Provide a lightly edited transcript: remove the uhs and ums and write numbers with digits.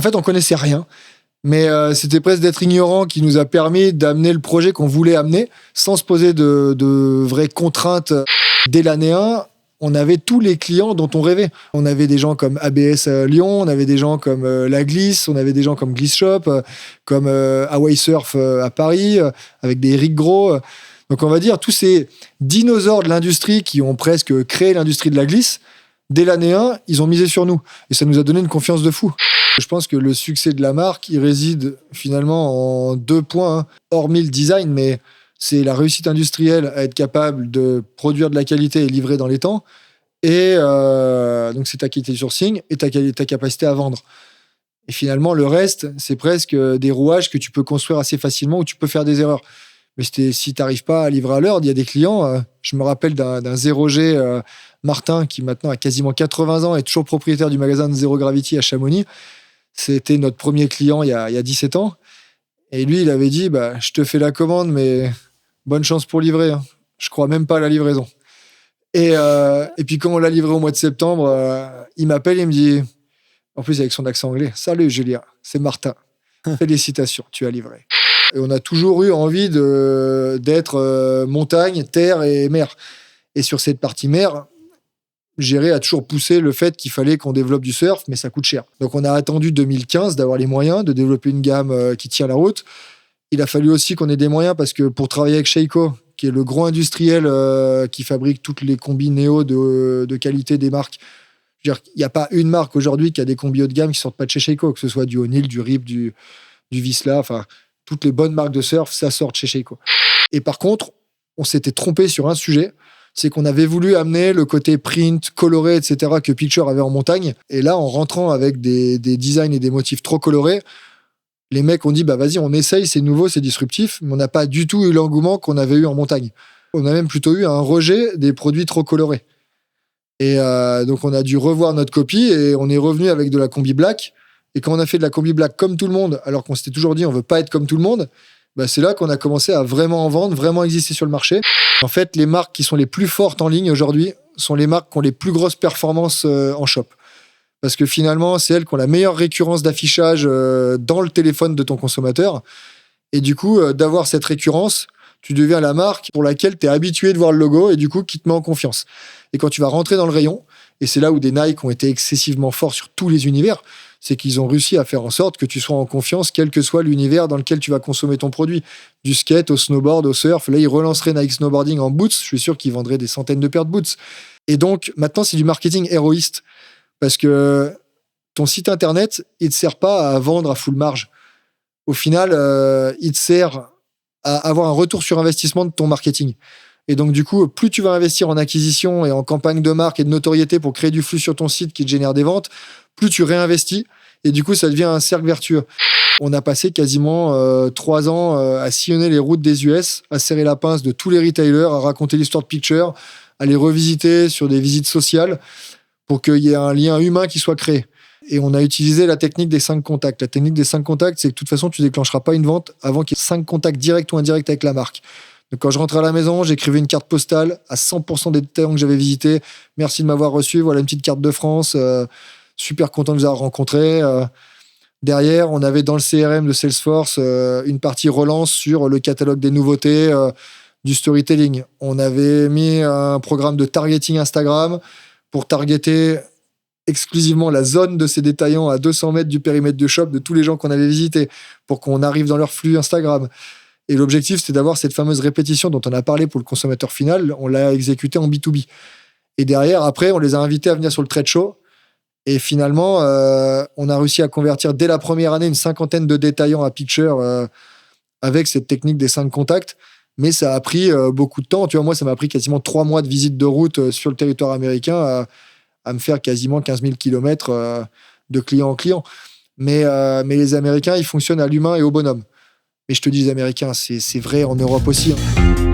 fait, on connaissait rien. Mais c'était presque d'être ignorant qui nous a permis d'amener le projet qu'on voulait amener sans se poser de vraies contraintes. Dès l'année 1, on avait tous les clients dont on rêvait. On avait des gens comme ABS à Lyon, on avait des gens comme La Glisse, on avait des gens comme Glisse Shop, comme Hawaii Surf à Paris, avec des Eric Gros. Donc on va dire tous ces dinosaures de l'industrie qui ont presque créé l'industrie de la glisse. Dès l'année 1, ils ont misé sur nous. Et ça nous a donné une confiance de fou. Je pense que le succès de la marque, il réside finalement en 2 points, hein. Hormis le design, mais c'est la réussite industrielle à être capable de produire de la qualité et livrer dans les temps. Et donc, c'est ta qualité de sourcing et ta capacité à vendre. Et finalement, le reste, c'est presque des rouages que tu peux construire assez facilement ou tu peux faire des erreurs. Mais si tu n'arrives pas à livrer à l'heure, il y a des clients. Je me rappelle d'un 0G Martin qui maintenant a quasiment 80 ans et est toujours propriétaire du magasin de Zero Gravity à Chamonix. C'était notre premier client il y a 17 ans. Et lui, il avait dit je te fais la commande, mais bonne chance pour livrer. Hein. Je crois même pas à la livraison. Et puis, quand on l'a livré au mois de septembre, il m'appelle et il me dit, en plus avec son accent anglais, salut Julien, c'est Martin. Félicitations, tu as livré. Et on a toujours eu envie d'être montagne, terre et mer. Et sur cette partie mer, Géré a toujours poussé le fait qu'il fallait qu'on développe du surf, mais ça coûte cher. Donc on a attendu 2015 d'avoir les moyens de développer une gamme qui tient la route. Il a fallu aussi qu'on ait des moyens parce que pour travailler avec Sheiko, qui est le gros industriel qui fabrique toutes les combis Néo de qualité des marques, je veux dire, il n'y a pas une marque aujourd'hui qui a des combis haut de gamme qui sortent pas de chez Sheiko, que ce soit du O'Neill, du Rip, du Vissla, enfin toutes les bonnes marques de surf, ça sort de chez Sheiko. Et par contre, on s'était trompé sur un sujet, c'est qu'on avait voulu amener le côté print, coloré, etc. que Pitcher avait en montagne. Et là, en rentrant avec des designs et des motifs trop colorés, les mecs ont dit, vas-y, on essaye, c'est nouveau, c'est disruptif, mais on n'a pas du tout eu l'engouement qu'on avait eu en montagne. On a même plutôt eu un rejet des produits trop colorés. Et donc, on a dû revoir notre copie et on est revenu avec de la combi black. Et quand on a fait de la combi black comme tout le monde, alors qu'on s'était toujours dit, on veut pas être comme tout le monde, c'est là qu'on a commencé à vraiment en vendre, vraiment exister sur le marché. En fait, les marques qui sont les plus fortes en ligne aujourd'hui sont les marques qui ont les plus grosses performances en shop. Parce que finalement, c'est elles qui ont la meilleure récurrence d'affichage dans le téléphone de ton consommateur. Et du coup, d'avoir cette récurrence, tu deviens la marque pour laquelle tu es habitué de voir le logo et du coup, qui te met en confiance. Et quand tu vas rentrer dans le rayon, et c'est là où des Nike ont été excessivement forts sur tous les univers, c'est qu'ils ont réussi à faire en sorte que tu sois en confiance, quel que soit l'univers dans lequel tu vas consommer ton produit. Du skate au snowboard, au surf. Là, ils relanceraient Nike Snowboarding en boots. Je suis sûr qu'ils vendraient des centaines de paires de boots. Et donc, maintenant, c'est du marketing héroïste. Parce que ton site internet, il ne te sert pas à vendre à full marge. Au final, il te sert à avoir un retour sur investissement de ton marketing. Et donc, du coup, plus tu vas investir en acquisition et en campagne de marque et de notoriété pour créer du flux sur ton site qui te génère des ventes, plus tu réinvestis. Et du coup, ça devient un cercle vertueux. On a passé quasiment 3 ans à sillonner les routes des US, à serrer la pince de tous les retailers, à raconter l'histoire de Pitcher, à les revisiter sur des visites sociales pour qu'il y ait un lien humain qui soit créé. Et on a utilisé la technique des 5 contacts. La technique des 5 contacts, c'est que de toute façon, tu ne déclencheras pas une vente avant qu'il y ait 5 contacts directs ou indirects avec la marque. Donc, quand je rentrais à la maison, j'écrivais une carte postale à 100% des détaillants que j'avais visités. Merci de m'avoir reçu. Voilà une petite carte de France. Super content de vous avoir rencontré. Derrière, on avait dans le CRM de Salesforce une partie relance sur le catalogue des nouveautés, du storytelling. On avait mis un programme de targeting Instagram pour targeter exclusivement la zone de ces détaillants à 200 mètres du périmètre de shop de tous les gens qu'on avait visités pour qu'on arrive dans leur flux Instagram. Et l'objectif, c'était d'avoir cette fameuse répétition dont on a parlé pour le consommateur final. On l'a exécuté en B2B. Et derrière, après, on les a invités à venir sur le trade show. Et finalement, on a réussi à convertir dès la première année une 50aine de détaillants à Pitcher avec cette technique des 5 contacts. Mais ça a pris beaucoup de temps. Tu vois, moi, ça m'a pris quasiment 3 mois de visite de route sur le territoire américain à me faire quasiment 15 000 kilomètres de client en client. Mais les Américains, ils fonctionnent à l'humain et au bonhomme. Mais je te dis, les Américains, c'est vrai en Europe aussi. Hein.